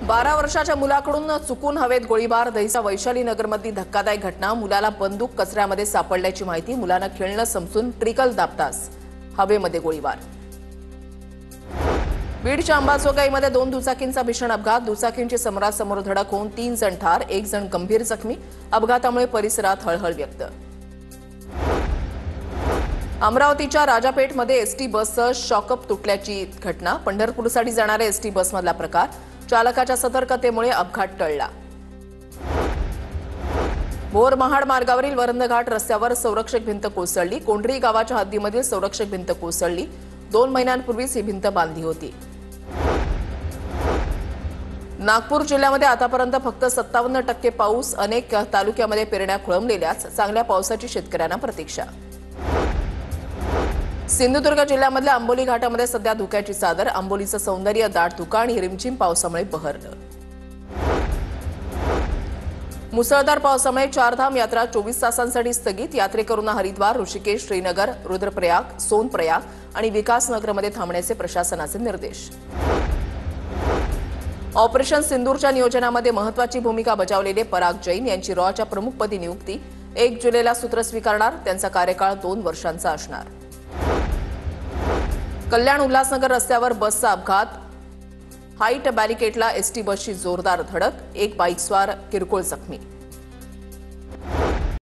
12 वर्षाच्या मुलाकडून चुकून हवेत गोळीबार. दहिसर वैशाली नगरमधली धक्कादायक घटना. मुलाला बंदूक कचऱ्यामध्ये सापडल्याची माहिती. मुलानं खेळणं समजून ट्रिकल दाबताच हवेमध्ये गोळीबार. बीडच्या अंबाजोगाईमध्ये 2 दुचाकींचा भीषण अपघात. दुचाकींची समोरासमोर धडक होऊन 3 जण ठार, 1 जण गंभीर जखमी. अपघातामुळे परिसरात हळहळ व्यक्त. अमरावतीच्या राजापेठमध्ये एसटी बसचं शॉकअप तुटल्याची घटना. पंढरपूरसाठी जाणाऱ्या एसटी बसमधला प्रकार. चालकाच्या सतर्कतेमुळे अपघात टळला. भोर महाड मार्गावरील वरंदघाट रस्त्यावर संरक्षक भिंत कोसळली. कोंढरी गावाच्या हद्दीमधील संरक्षक भिंत कोसळली. 2 महिन्यांपूर्वीच ही भिंत बांधली होती. नागपूर जिल्ह्यामध्ये आतापर्यंत फक्त 57% पाऊस. अनेक तालुक्यामध्ये पेरण्या खोळंबलेल्याच. चांगल्या पावसाची शेतकऱ्यांना प्रतीक्षा. सिंधुदुर्ग जिल्ह्यामधल्या आंबोली घाटामध्ये सध्या धुक्याची चादर. आंबोलीचं सौंदर्य दाट धुका आणि रिमझिम पावसामुळे बहरलं. मुसळधार पावसामुळे चारधाम यात्रा 24 तासांसाठी स्थगित. यात्रेकरूंना हरिद्वार, ऋषिकेश, श्रीनगर, रुद्रप्रयाग, सोनप्रयाग आणि विकासनगरमध्ये थांबण्याचे प्रशासनाचे निर्देश. ऑपरेशन सिंदूरच्या नियोजनामध्ये महत्त्वाची भूमिका बजावलेले पराग जैन यांची रॉच्या प्रमुखपदी नियुक्ती. 1 जुलैला सूत्र स्वीकारणार. त्यांचा कार्यकाळ 2 वर्षांचा असणार. कल्याण उल्हासनगर रस्त्यावर बसचा अपघात. हाईट बॅरिकेडला एसटी बसची जोरदार धडक. 1 बाईकस्वार किरकोळ जखमी.